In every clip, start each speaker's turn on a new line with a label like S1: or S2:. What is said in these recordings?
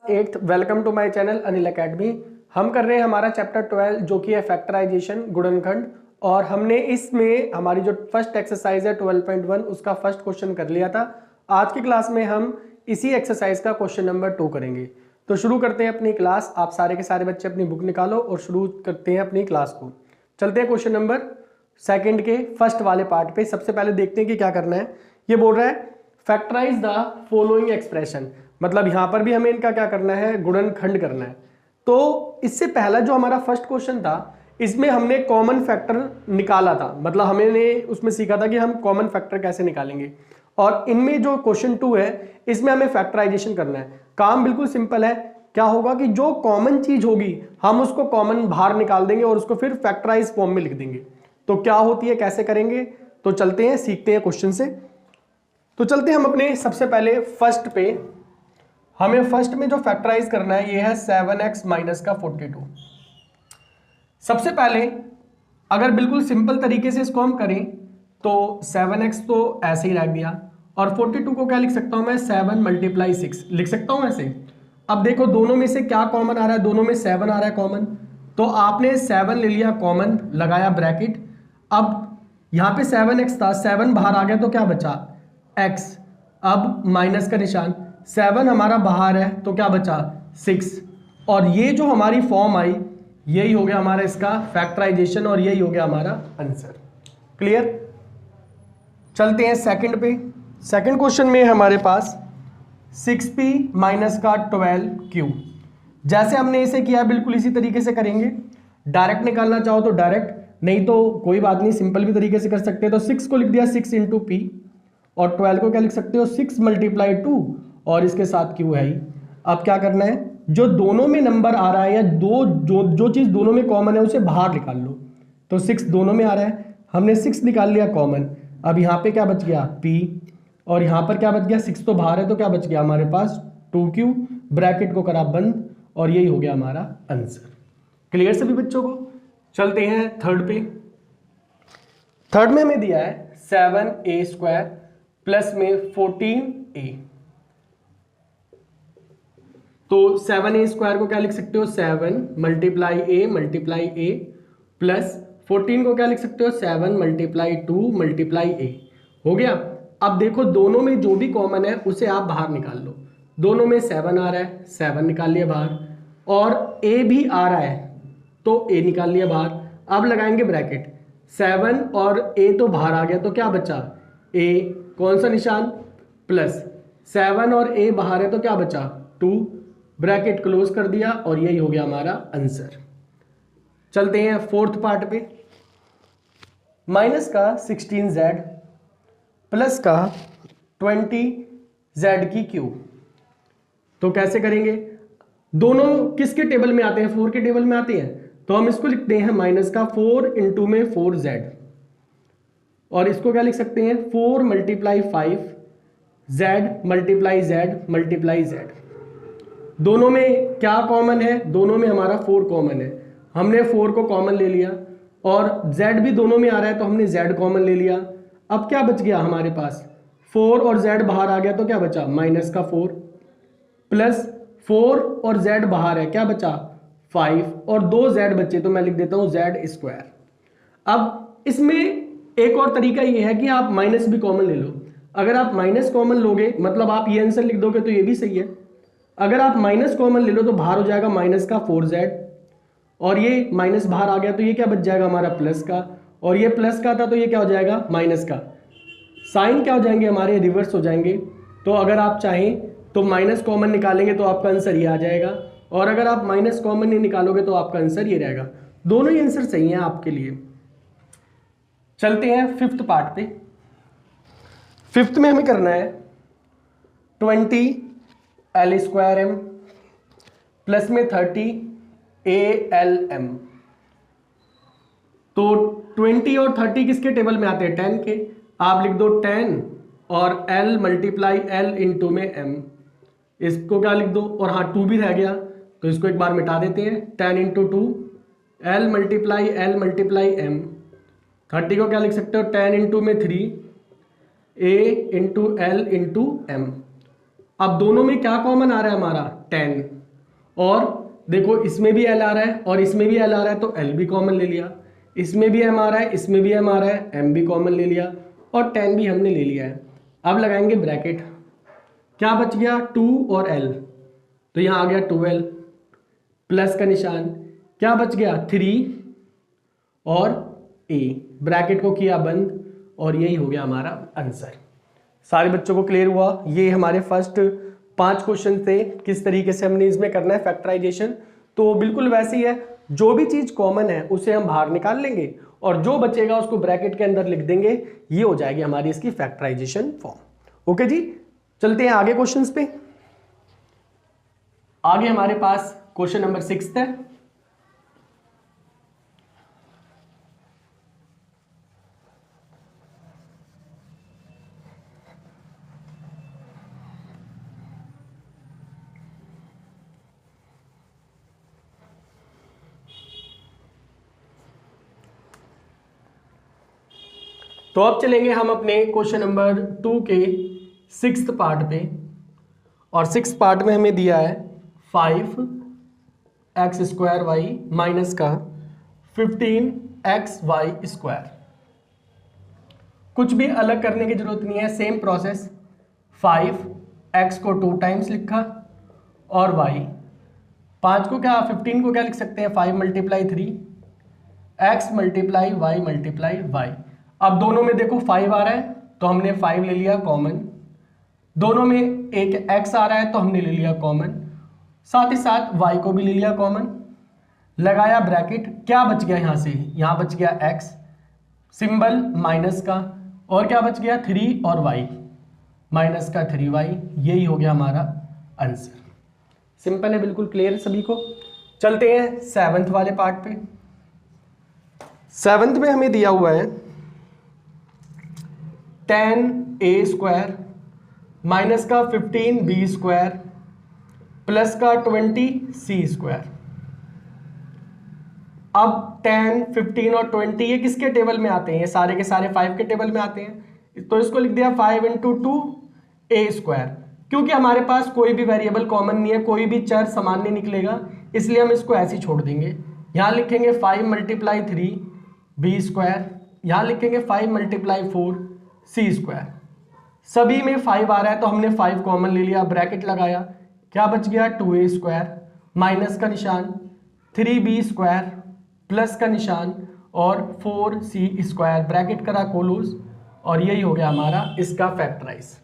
S1: Eighth, welcome to my channel Anil academy. हम कर रहे हैं हमारा चैप्टर 12 जो कि है फैक्टराइजेशन, गुणनखंड। और हमने इसमें हमारी जो फर्स्ट एक्सरसाइज है 12.1 उसका फर्स्ट क्वेश्चन कर लिया था। आज की क्लास में हम इसी एक्सरसाइज का क्वेश्चन नंबर 2 करेंगे। तो शुरू करते हैं अपनी क्लास। आप सारे के सारे बच्चे अपनी बुक निकालो और शुरू करते हैं अपनी क्लास को। चलते हैं क्वेश्चन नंबर सेकंड के फर्स्ट वाले पार्ट पे। सबसे पहले देखते हैं कि क्या करना है। ये बोल रहा है फैक्टराइज द फॉलोइंग एक्सप्रेशन, मतलब यहां पर भी हमें इनका क्या करना है, गुणनखंड करना है। तो इससे पहला जो हमारा फर्स्ट क्वेश्चन था इसमें हमने कॉमन फैक्टर निकाला था, मतलब हमने उसमें सीखा था कि हम कॉमन फैक्टर कैसे निकालेंगे। और इनमें जो क्वेश्चन 2 है इसमें हमें फैक्टराइजेशन करना है। काम बिल्कुल सिंपल है। क्या होगा कि जो कॉमन चीज होगी हम उसको कॉमन बाहर निकाल देंगे और उसको फिर फैक्टराइज फॉर्म में लिख देंगे। तो क्या होती है, कैसे करेंगे, तो चलते हैं सीखते हैं क्वेश्चन से। तो चलते हैं हम अपने सबसे पहले फर्स्ट पे। हमें फर्स्ट में जो फैक्टराइज करना है ये है 7x माइनस का 42। सबसे पहले अगर बिल्कुल सिंपल तरीके से इसको हम करें तो 7x तो ऐसे ही रख दिया और 42 को क्या लिख सकता हूं मैं, 7 मल्टीप्लाई 6 लिख सकता हूं ऐसे। अब देखो दोनों में से क्या कॉमन आ रहा है, दोनों में 7 आ रहा है कॉमन। तो आपने 7 ले लिया कॉमन, लगाया ब्रैकेट। अब यहां पे 7x था, 7 बाहर आ गया तो क्या बचा, x। अब माइनस का निशान, 7 हमारा बाहर है तो क्या बचा, 6। और ये जो हमारी फॉर्म आई यही हो गया हमारा इसका फैक्टराइजेशन और यही हो गया हमारा आंसर। क्लियर। चलते हैं सेकंड पे। सेकंड क्वेश्चन में हमारे पास 6p माइनस का 12q। जैसे हमने इसे किया बिल्कुल इसी तरीके से करेंगे। डायरेक्ट निकालना चाहो तो डायरेक्ट, नहीं तो कोई बात नहीं, सिंपल भी तरीके से कर सकते हैं। तो 6 को लिख दिया 6 इंटू पी और 12 को क्या लिख सकते हो, 6 मल्टीप्लाई 2 और इसके साथ क्यू है ही। अब क्या करना है, जो दोनों में नंबर आ रहा है या जो चीज दोनों में कॉमन है उसे बाहर निकाल लो। तो 6 दोनों में आ रहा है, हमने 6 निकाल लिया कॉमन। अब यहाँ पे क्या बच गया, p, और यहाँ पर क्या बच गया, 6 तो बाहर है तो क्या बच गया हमारे पास 2q। ब्रैकेट को करा बंद और यही हो गया हमारा आंसर। क्लियर सभी बच्चों को। चलते हैं थर्ड पे। थर्ड में हमें दिया है 7a² प्लस में 14a। तो 7a² को क्या लिख सकते हो, 7 मल्टीप्लाई a प्लस 14 को क्या लिख सकते हो, 7 मल्टीप्लाई 2 मल्टीप्लाई a। हो गया। अब देखो दोनों में जो भी कॉमन है उसे आप बाहर निकाल लो। दोनों में 7 आ रहा है, 7 निकाल लिया बाहर, और a भी आ रहा है तो a निकाल लिया बाहर। अब लगाएंगे ब्रैकेट, 7 और a तो बाहर आ गया तो क्या बचा, a, कौन सा निशान, प्लस 7 और a बाहर है तो क्या बचा 2, ब्रैकेट क्लोज कर दिया और यही हो गया हमारा आंसर। चलते हैं फोर्थ पार्ट पे। माइनस का 16z प्लस का 20z की क्यूब। तो कैसे करेंगे, दोनों किसके टेबल में आते हैं, 4 के टेबल में आते हैं। तो हम इसको लिखते हैं माइनस का 4 इंटू में 4z, और इसको क्या लिख सकते हैं 4 multiply 5 z multiply z multiply z। दोनों में क्या कॉमन है, दोनों में हमारा 4 कॉमन है। हमने 4 को कॉमन ले लिया और z भी दोनों में आ रहा है तो हमने z कॉमन ले लिया। अब क्या बच गया हमारे पास, 4 और z बाहर आ गया तो क्या बचा, माइनस का 4 प्लस 4 और z बाहर है, क्या बचा 5 और 2z बचे तो मैं लिख देता हूं z²। अब इसमें एक और तरीका ये है कि आप माइनस भी कॉमन ले लो। अगर आप माइनस कॉमन लोगे मतलब आप ये आंसर लिख दोगे तो ये भी सही है। अगर आप माइनस कॉमन ले लो तो बाहर हो जाएगा माइनस का 4z, और ये माइनस बाहर आ गया तो ये क्या बच जाएगा हमारा प्लस का, और ये प्लस का था तो ये क्या हो जाएगा माइनस का। साइन क्या हो जाएंगे हमारे, रिवर्स हो जाएंगे। तो अगर आप चाहें तो माइनस कॉमन निकालेंगे तो आपका आंसर ये आ जाएगा, और अगर आप माइनस कॉमन नहीं निकालोगे तो आपका आंसर ये रहेगा। दोनों ही आंसर सही हैं आपके लिए। चलते हैं फिफ्थ पार्ट पे। फिफ्थ में हमें करना है 20l² प्लस में 30alm। तो 20 और 30 किसके टेबल में आते हैं, 10 के। आप लिख दो 10 और l मल्टीप्लाई l इंटू में m, इसको क्या लिख दो, और हाँ 2 भी रह गया तो इसको एक बार मिटा देते हैं, 10 इंटू 2 l मल्टीप्लाई m। 30 को क्या लिख सकते हो, 10 इंटू में 3 a into l into m। अब दोनों में क्या कॉमन आ रहा है हमारा 10 और देखो इसमें भी एल आ रहा है और इसमें भी एल आ रहा है, तो एल भी कॉमन ले लिया, इसमें भी एम आ रहा है, इसमें भी एम आ रहा है, एम भी कॉमन ले लिया और 10 भी हमने ले लिया है। अब लगाएंगे ब्रैकेट, क्या बच गया 2 और एल, तो यहाँ आ गया 2l प्लस का निशान, क्या बच गया 3 और a, ब्रैकेट को किया बंद और यही हो गया हमारा आंसर। सारे बच्चों को क्लियर हुआ? ये हमारे फर्स्ट 5 क्वेश्चन थे, किस तरीके से हमने इसमें करना है फैक्टराइजेशन। तो बिल्कुल वैसे ही है, जो भी चीज कॉमन है उसे हम बाहर निकाल लेंगे और जो बचेगा उसको ब्रैकेट के अंदर लिख देंगे, ये हो जाएगी हमारी इसकी फैक्टराइजेशन फॉर्म। ओके जी, चलते हैं आगे क्वेश्चंस पे। आगे हमारे पास क्वेश्चन नंबर 6 है। तो अब चलेंगे हम अपने क्वेश्चन नंबर 2 के 6th पार्ट पे, और 6th पार्ट में हमें दिया है 5x² माइनस का 15xy²। कुछ भी अलग करने की जरूरत नहीं है, सेम प्रोसेस। 5x को 2 टाइम्स लिखा और y 5 को क्या 15 को क्या लिख सकते हैं 5 × 3 x × y × y। अब दोनों में देखो 5 आ रहा है तो हमने 5 ले लिया कॉमन, दोनों में एक x आ रहा है तो हमने ले लिया कॉमन, साथ ही साथ y को भी ले लिया कॉमन, लगाया ब्रैकेट, क्या बच गया यहाँ से, यहाँ बच गया x सिंबल माइनस का, और क्या बच गया 3 और y माइनस का 3y। यही हो गया हमारा आंसर। सिंपल है, बिल्कुल क्लियर है सभी को। चलते हैं 7th वाले पार्ट पे। 7th में हमें दिया हुआ है 10a² माइनस का 15b² प्लस का 20c²। अब 10, 15 और 20 ये किसके टेबल में आते हैं, ये सारे के सारे 5 के टेबल में आते हैं, तो इसको लिख दिया 5 × 2a²। क्योंकि हमारे पास कोई भी वेरिएबल कॉमन नहीं है, कोई भी चर समान नहीं निकलेगा, इसलिए हम इसको ऐसे ही छोड़ देंगे। यहाँ लिखेंगे 5 × 3b², यहाँ लिखेंगे 5 × 4c²। सभी में 5 आ रहा है तो हमने 5 कॉमन ले लिया, ब्रैकेट लगाया, क्या बच गया 2a² माइनस का निशान 3b² प्लस का निशान और 4c², ब्रैकेट करा क्लोज, और यही हो गया हमारा इसका फैक्टराइज।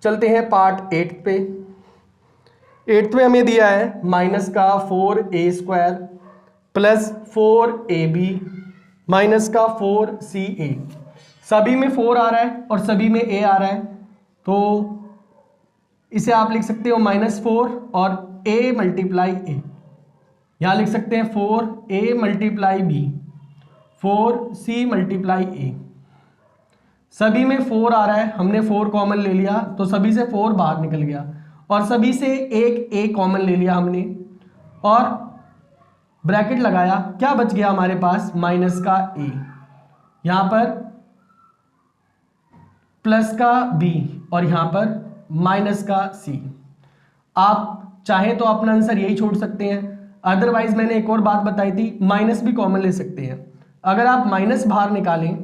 S1: चलते हैं पार्ट 8 पे। 8th में हमें दिया है माइनस का 4a² प्लस 4ab माइनस का 4ca। सभी में 4 आ रहा है और सभी में a आ रहा है, तो इसे आप लिख सकते हो -4 और a × a। यहाँ लिख सकते हैं 4a × b 4c × a। सभी में 4 आ रहा है, हमने 4 कॉमन ले लिया तो सभी से 4 बाहर निकल गया, और सभी से एक a कॉमन ले लिया हमने और ब्रैकेट लगाया, क्या बच गया हमारे पास माइनस का a, यहाँ पर प्लस का b और यहाँ पर माइनस का c। आप चाहें तो अपना आंसर यही छोड़ सकते हैं, अदरवाइज मैंने एक और बात बताई थी, माइनस भी कॉमन ले सकते हैं। अगर आप माइनस बाहर निकालें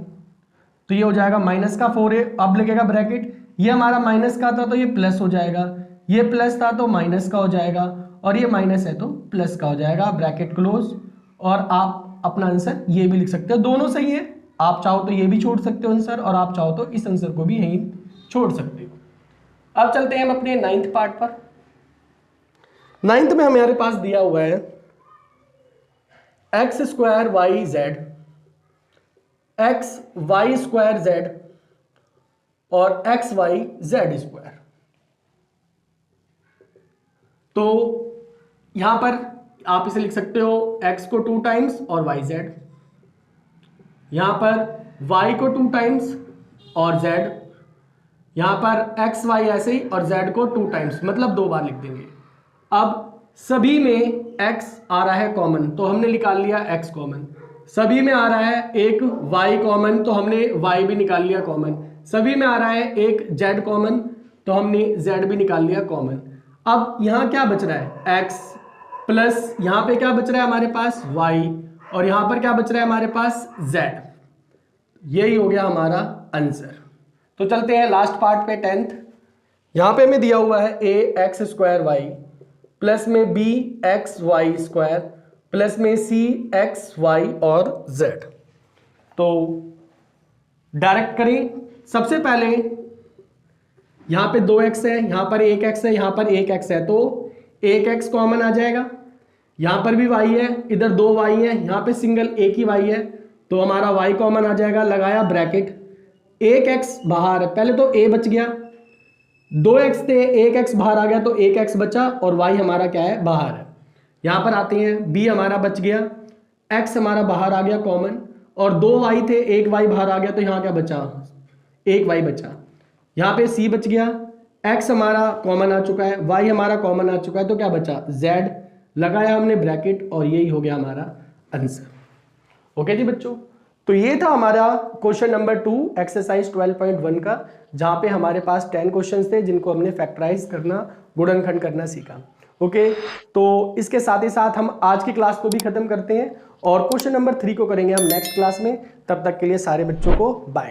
S1: तो ये हो जाएगा माइनस का 4a, अब लगेगा ब्रैकेट, ये हमारा माइनस का था तो ये प्लस हो जाएगा, ये प्लस था तो माइनस का हो जाएगा, और ये माइनस है तो प्लस का हो जाएगा, ब्रैकेट क्लोज। और आप अपना आंसर ये भी लिख सकते हो, दोनों सही है, आप चाहो तो ये भी छोड़ सकते हो आंसर, और आप चाहो तो इस आंसर को भी यहीं छोड़ सकते हो। अब चलते हैं हम अपने 9th पार्ट पर। 9th में हमारे पास दिया हुआ है x²y² xy² और xyz²। तो यहां पर आप इसे लिख सकते हो x को 2 टाइम्स और yz, यहां पर y को 2 टाइम्स और z, यहां पर x y ऐसे ही और z को 2 टाइम्स, मतलब 2 बार लिख देंगे। अब सभी में x आ रहा है कॉमन तो हमने निकाल लिया x कॉमन, सभी में आ रहा है एक y कॉमन तो हमने y भी निकाल लिया कॉमन, सभी में आ रहा है एक z कॉमन तो हमने z भी निकाल लिया कॉमन। अब यहाँ क्या बच रहा है x प्लस यहाँ पे क्या बच रहा है हमारे पास y और यहाँ पर क्या बच रहा है हमारे पास z। यही हो गया हमारा आंसर। तो चलते हैं लास्ट पार्ट पे 10th। यहाँ पे हमें दिया हुआ है a x square y plus में b x y square plus में c x y और z। तो डायरेक्ट करें। सबसे पहले यहाँ पे 2x है, यहाँ पर 1x है, यहाँ पर 1x है, तो 1x कॉमन आ जाएगा। यहाँ पर भी y है, इधर 2y है, यहाँ पे सिंगल एक ही y है, तो हमारा y कॉमन आ जाएगा। लगाया ब्रैकेट, 1x बाहर है, पहले तो a बच गया, 2x थे, 1x बाहर आ गया तो 1x बचा और y हमारा क्या है बाहर है। यहाँ पर आते हैं, b हमारा बच गया, x हमारा बाहर आ गया कॉमन और 2y थे, 1y बाहर आ गया तो यहाँ क्या बचा 1y बचा। यहाँ पे c बच गया, x हमारा कॉमन आ चुका है, y हमारा कॉमन आ चुका है, तो क्या बचा z। लगाया हमने ब्रैकेट और यही हो गया हमारा आंसर। ओके जी बच्चों, तो ये था हमारा क्वेश्चन नंबर 2 एक्सरसाइज 12.1 का, जहाँ पे हमारे पास 10 क्वेश्चंस थे जिनको हमने फैक्टराइज करना, गुणनखंड करना सीखा। ओके, तो इसके साथ ही साथ हम आज की क्लास को भी खत्म करते हैं और क्वेश्चन नंबर 3 को करेंगे हम नेक्स्ट क्लास में। तब तक के लिए सारे बच्चों को बाय।